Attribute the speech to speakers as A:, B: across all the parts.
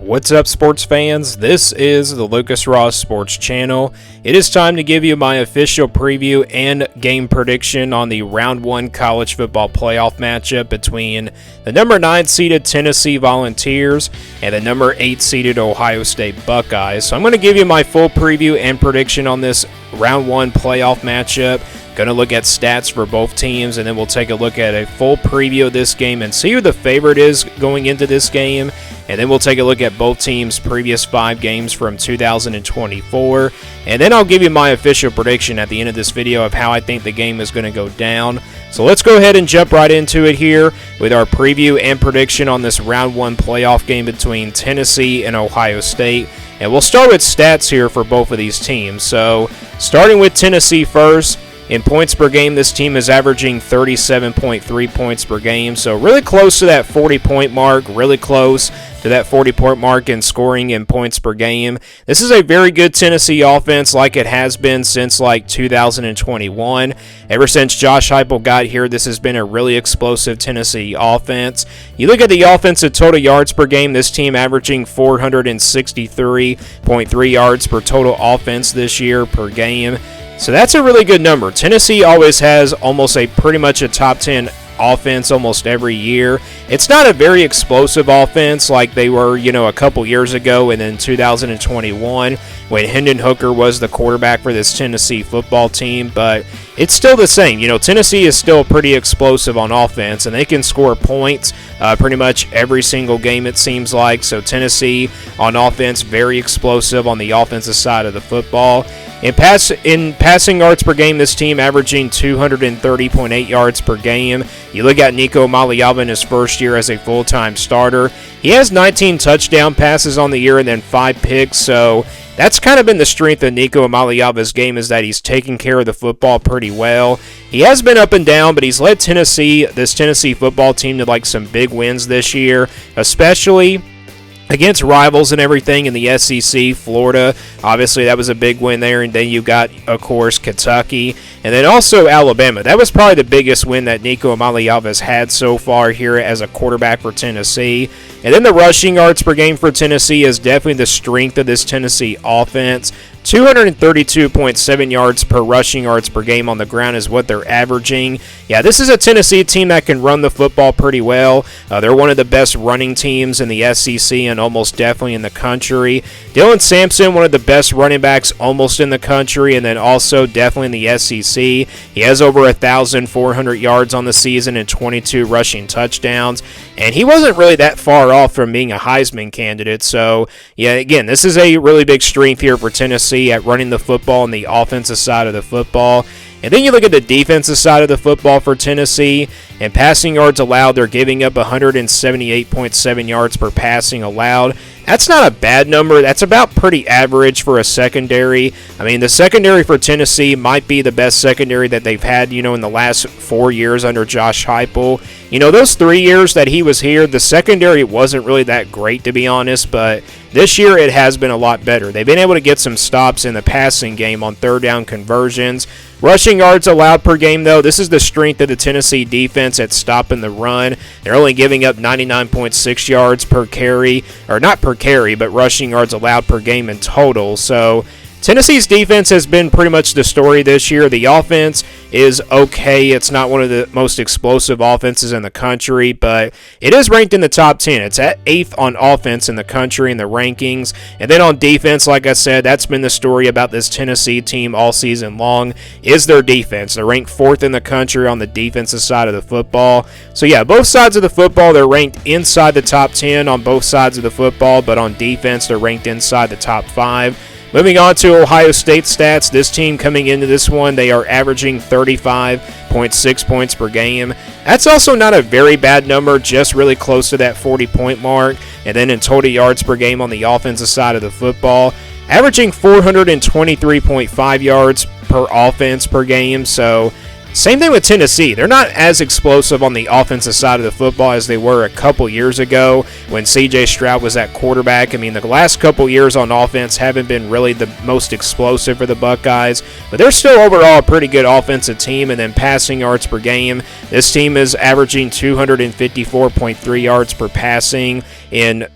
A: What's up, sports fans? This is the Lucas Ross Sports Channel. It is time to give you my official preview and game prediction on the Round 1 college football playoff matchup between the number 9 seeded Tennessee Volunteers and the number 8 seeded Ohio State Buckeyes. So I'm going to give you my full preview and prediction on this Round 1 playoff matchup. Going to look at stats for both teams, and then we'll take a look at a full preview of this game and see who the favorite is going into this game. And then we'll take a look at both teams' previous 5 games from 2024. And then I'll give you my official prediction at the end of this video of how I think the game is going to go down. So let's go ahead and jump right into it here with our preview and prediction on this Round 1 playoff game between Tennessee and Ohio State. And we'll start with stats here for both of these teams. So starting with Tennessee first. In points per game, this team is averaging 37.3 points per game, so really close to that 40-point mark, really close to that 40-point mark in scoring in points per game. This is a very good Tennessee offense like it has been since like 2021. Ever since Josh Heupel got here, this has been a really explosive Tennessee offense. You look at the offensive total yards per game, this team averaging 463.3 yards per total offense this year per game. So that's a really good number. Tennessee always has almost pretty much a top 10 offense almost every year. It's not a very explosive offense like they were, a couple years ago and in 2021 when Hendon Hooker was the quarterback for this Tennessee football team, but it's still the same. Tennessee is still pretty explosive on offense, and they can score points pretty much every single game, it seems like. So Tennessee on offense, very explosive on the offensive side of the football. In passing yards per game, this team averaging 230.8 yards per game. You look at Nico Maliava in his first year as a full-time starter. He has 19 touchdown passes on the year and then 5 picks, so that's kind of been the strength of Nico Maliava's game, is that he's taking care of the football pretty well. He has been up and down, but he's led this Tennessee football team to some big wins this year, especially against rivals and everything in the SEC. Florida, obviously that was a big win there, and then you got, of course, Kentucky, and then also Alabama. That was probably the biggest win that Nico Maliava has had so far here as a quarterback for Tennessee. And then the rushing yards per game for Tennessee is definitely the strength of this Tennessee offense. 232.7 yards per rushing yards per game on the ground is what they're averaging. Yeah, this is a Tennessee team that can run the football pretty well. They're one of the best running teams in the SEC and almost definitely in the country. Dylan Sampson, one of the best running backs almost in the country, and then also definitely in the SEC. He has over 1,400 yards on the season and 22 rushing touchdowns, and he wasn't really that far off from being a Heisman candidate. So, yeah, again, this is a really big strength here for Tennessee at running the football on the offensive side of the football. And then you look at the defensive side of the football for Tennessee, and passing yards allowed, they're giving up 178.7 yards per passing allowed. That's not a bad number. That's about pretty average for a secondary. I mean, the secondary for Tennessee might be the best secondary that they've had, in the last 4 years under Josh Heupel. Those 3 years that he was here, the secondary wasn't really that great, to be honest, but this year it has been a lot better. They've been able to get some stops in the passing game on third down conversions. Rushing yards allowed per game, though, this is the strength of the Tennessee defense at stopping the run. They're only giving up 99.6 yards per carry, or not per carry, but rushing yards allowed per game in total. So Tennessee's defense has been pretty much the story this year. The offense is okay. It's not one of the most explosive offenses in the country, but it is ranked in the top 10. It's at 8th on offense in the country in the rankings. And then on defense, like I said, that's been the story about this Tennessee team all season long, is their defense. They're ranked 4th in the country on the defensive side of the football. So yeah, both sides of the football, they're ranked inside the top 10 on both sides of the football, but on defense, they're ranked inside the top 5. Moving on to Ohio State stats, this team coming into this one, they are averaging 35.6 points per game. That's also not a very bad number, just really close to that 40-point mark. And then in total yards per game on the offensive side of the football, averaging 423.5 yards per offense per game. So same thing with Tennessee. They're not as explosive on the offensive side of the football as they were a couple years ago when C.J. Stroud was at quarterback. I mean, the last couple years on offense haven't been really the most explosive for the Buckeyes, but they're still overall a pretty good offensive team. And then passing yards per game, this team is averaging 254.3 yards per passing in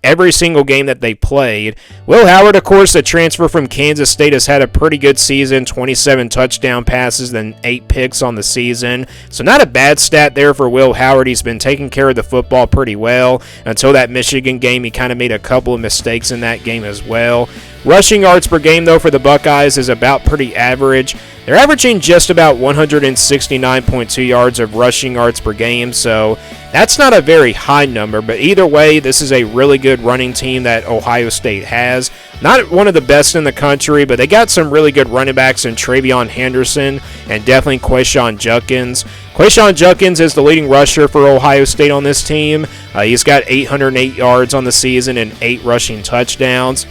A: every single game that they played. Will Howard, of course, the transfer from Kansas State, has had a pretty good season, 27 touchdown passes, then 8 picks on the season. So not a bad stat there for Will Howard. He's been taking care of the football pretty well. Until that Michigan game, he kind of made a couple of mistakes in that game as well. Rushing yards per game, though, for the Buckeyes is about pretty average. They're averaging just about 169.2 yards of rushing yards per game, so that's not a very high number, but either way, this is a really good running team that Ohio State has. Not one of the best in the country, but they got some really good running backs in Travion Henderson and definitely Quayshawn Judkins. Quayshawn Judkins is the leading rusher for Ohio State on this team. He's got 808 yards on the season and 8 rushing touchdowns.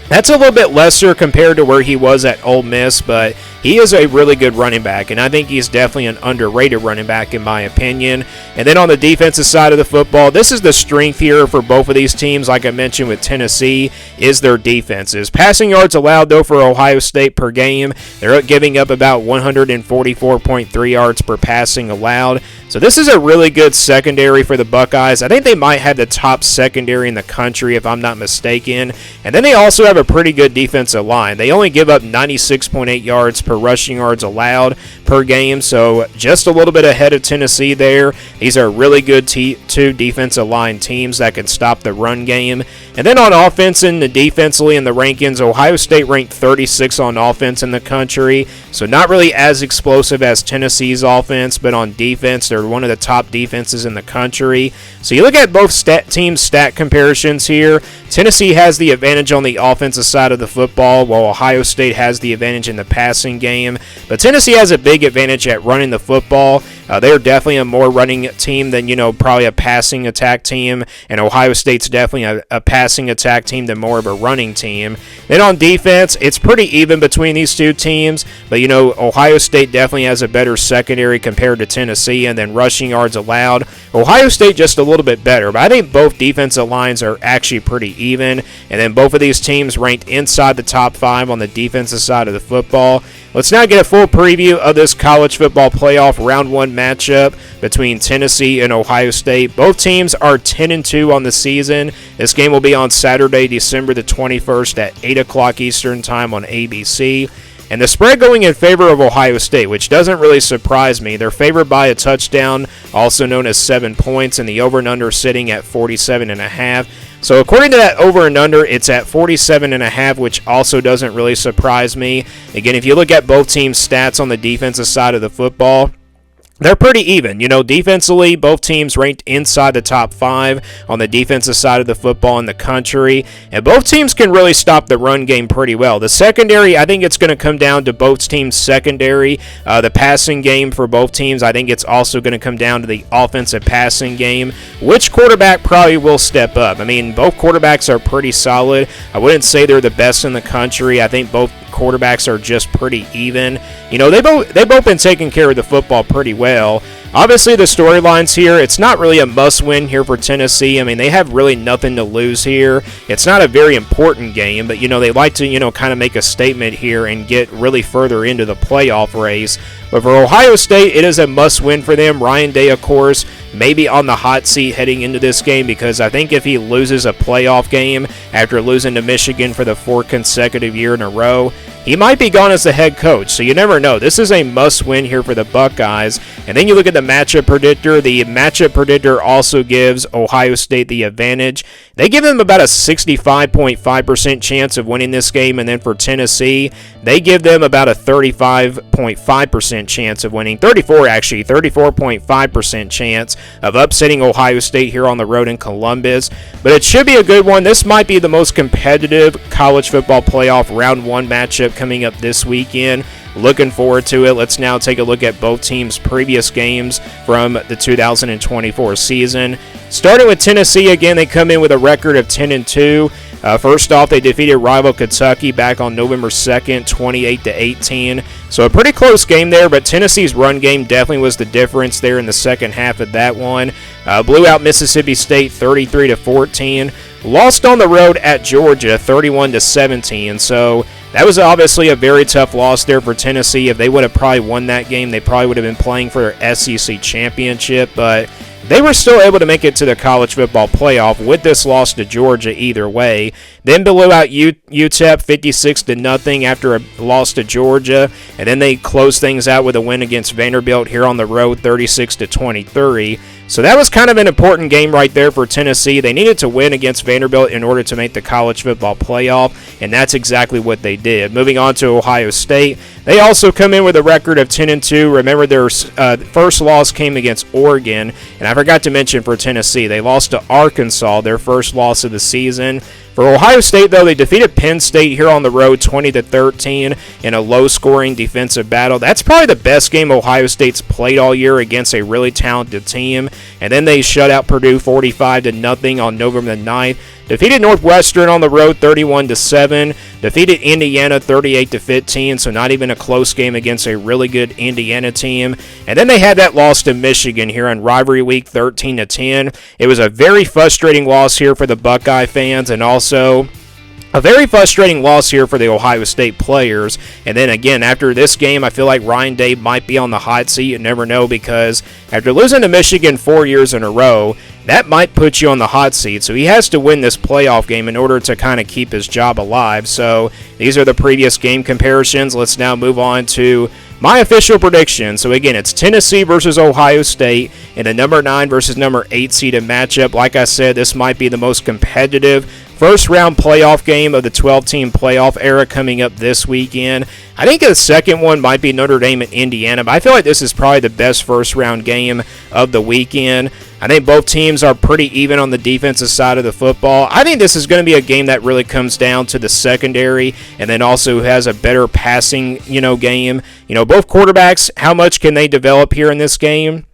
A: That's a little bit lesser compared to where he was at Ole Miss, but he is a really good running back, and I think he's definitely an underrated running back in my opinion. And then on the defensive side of the football, this is the strength here for both of these teams, like I mentioned with Tennessee, is their defenses. Passing yards allowed, though, for Ohio State per game, they're giving up about 144.3 yards per passing allowed. So this is a really good secondary for the Buckeyes. I think they might have the top secondary in the country, if I'm not mistaken. And then they also have a pretty good defensive line. They only give up 96.8 yards per rushing yards allowed per game, so just a little bit ahead of Tennessee there. These are really good two defensive line teams that can stop the run game. And then on offense and defensively in the rankings, Ohio State ranked 36 on offense in the country, so not really as explosive as Tennessee's offense, but on defense, they're one of the top defenses in the country. So you look at both teams' stat comparisons here. Tennessee has the advantage on the offensive side of the football, while Ohio State has the advantage in the passing game. But Tennessee has a big advantage at running the football. They're definitely a more running team than, probably a passing attack team. And Ohio State's definitely a passing attack team than more of a running team. Then on defense, it's pretty even between these two teams. But, Ohio State definitely has a better secondary compared to Tennessee. And then rushing yards allowed, Ohio State just a little bit better. But I think both defensive lines are actually pretty even. And then both of these teams ranked inside the top 5 on the defensive side of the football. Let's now get a full preview of this college football playoff round 1 matchup between Tennessee and Ohio State. Both teams are 10-2 on the season. This game will be on Saturday, December the 21st at 8 o'clock Eastern Time on ABC. And the spread going in favor of Ohio State, which doesn't really surprise me. They're favored by a touchdown, also known as 7 points, and the over and under sitting at 47.5. So according to that over and under, it's at 47.5, which also doesn't really surprise me. Again, if you look at both teams' stats on the defensive side of the football, they're pretty even. Defensively, both teams ranked inside the top 5 on the defensive side of the football in the country. And both teams can really stop the run game pretty well. The secondary, I think it's going to come down to both teams' secondary. The passing game for both teams, I think it's also going to come down to the offensive passing game. Which quarterback probably will step up? I mean, both quarterbacks are pretty solid. I wouldn't say they're the best in the country. I think both quarterbacks are just pretty even. They've both been taking care of the football pretty well. Obviously, the storylines here, it's not really a must-win here for Tennessee. I mean, they have really nothing to lose here. It's not a very important game, but, they like to, kind of make a statement here and get really further into the playoff race. But for Ohio State, it is a must-win for them. Ryan Day, of course, maybe on the hot seat heading into this game, because I think if he loses a playoff game after losing to Michigan for the 4th consecutive year in a row, he might be gone as the head coach, so you never know. This is a must-win here for the Buckeyes. And then you look at the matchup predictor. The matchup predictor also gives Ohio State the advantage. They give them about a 65.5% chance of winning this game, and then for Tennessee, they give them about a 35.5% chance of winning. 34.5% chance of upsetting Ohio State here on the road in Columbus. But it should be a good one. This might be the most competitive college football playoff round 1 matchup coming up this weekend. Looking forward to it. Let's now take a look at both teams' previous games from the 2024 season. Starting with Tennessee, again, they come in with a record of 10-2. First off, they defeated rival Kentucky back on November 2nd, 28-18. So a pretty close game there, but Tennessee's run game definitely was the difference there in the second half of that one. Blew out Mississippi State 33-14. Lost on the road at Georgia 31-17. So that was obviously a very tough loss there for Tennessee. If they would have probably won that game, they probably would have been playing for their SEC championship. But they were still able to make it to the college football playoff with this loss to Georgia either way. Then blew out UTEP 56-0 after a loss to Georgia, and then they closed things out with a win against Vanderbilt here on the road 36-23. So that was kind of an important game right there for Tennessee. They needed to win against Vanderbilt in order to make the college football playoff, and that's exactly what they did. Moving on to Ohio State, they also come in with a record of 10-2. Remember, their first loss came against Oregon, and I forgot to mention for Tennessee, they lost to Arkansas, their first loss of the season. For Ohio State, though, they defeated Penn State here on the road 20-13 in a low-scoring defensive battle. That's probably the best game Ohio State's played all year against a really talented team. And then they shut out Purdue 45-0 on November the 9th. Defeated Northwestern on the road 31-7. Defeated Indiana 38-15, so not even a close game against a really good Indiana team. And then they had that loss to Michigan here on rivalry week 13-10. It was a very frustrating loss here for the Buckeye fans, and also a very frustrating loss here for the Ohio State players. And then again, after this game, I feel like Ryan Day might be on the hot seat. You never know, because after losing to Michigan 4 years in a row, that might put you on the hot seat. So he has to win this playoff game in order to kind of keep his job alive. So these are the previous game comparisons. Let's now move on to my official prediction. So again, it's Tennessee versus Ohio State in a number 9 versus number 8 seeded matchup. Like I said, this might be the most competitive first round playoff game of the 12-team playoff era coming up this weekend. I think the second one might be Notre Dame and Indiana, but I feel like this is probably the best first round game of the weekend. I think both teams are pretty even on the defensive side of the football. I think this is going to be a game that really comes down to the secondary, and then also has a better passing, game. Both quarterbacks, how much can they develop here in this game?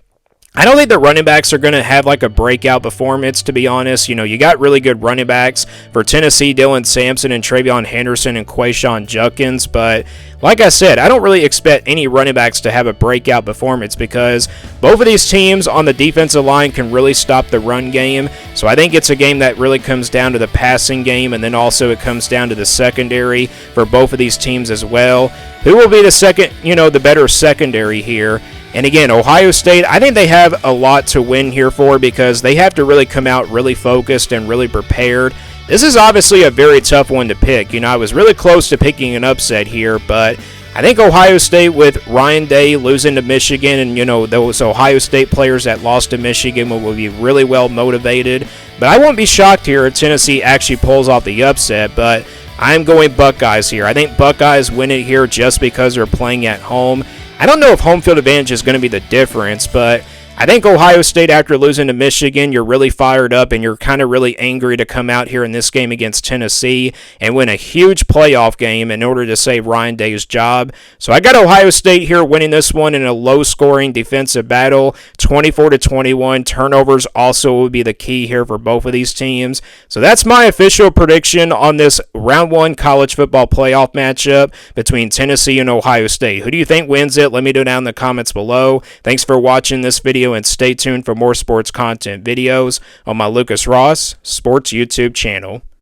A: I don't think the running backs are going to have like a breakout performance, to be honest. You got really good running backs for Tennessee, Dylan Sampson and Travion Henderson and Quayshawn Judkins, but like I said, I don't really expect any running backs to have a breakout performance because both of these teams on the defensive line can really stop the run game. So I think it's a game that really comes down to the passing game, and then also it comes down to the secondary for both of these teams as well. Who will be the second, the better secondary here? And again, Ohio State, I think they have a lot to win here for because they have to really come out really focused and really prepared. This is obviously a very tough one to pick. I was really close to picking an upset here, but I think Ohio State with Ryan Day losing to Michigan and, those Ohio State players that lost to Michigan will be really well motivated. But I won't be shocked here if Tennessee actually pulls off the upset, but I'm going Buckeyes here. I think Buckeyes win it here just because they're playing at home. I don't know if home field advantage is going to be the difference, but I think Ohio State, after losing to Michigan, you're really fired up and you're kind of really angry to come out here in this game against Tennessee and win a huge playoff game in order to save Ryan Day's job. So I got Ohio State here winning this one in a low-scoring defensive battle, 24-21. Turnovers also will be the key here for both of these teams. So that's my official prediction on this round 1 college football playoff matchup between Tennessee and Ohio State. Who do you think wins it? Let me know down in the comments below. Thanks for watching this video, and stay tuned for more sports content videos on my Lucas Ross Sports YouTube channel.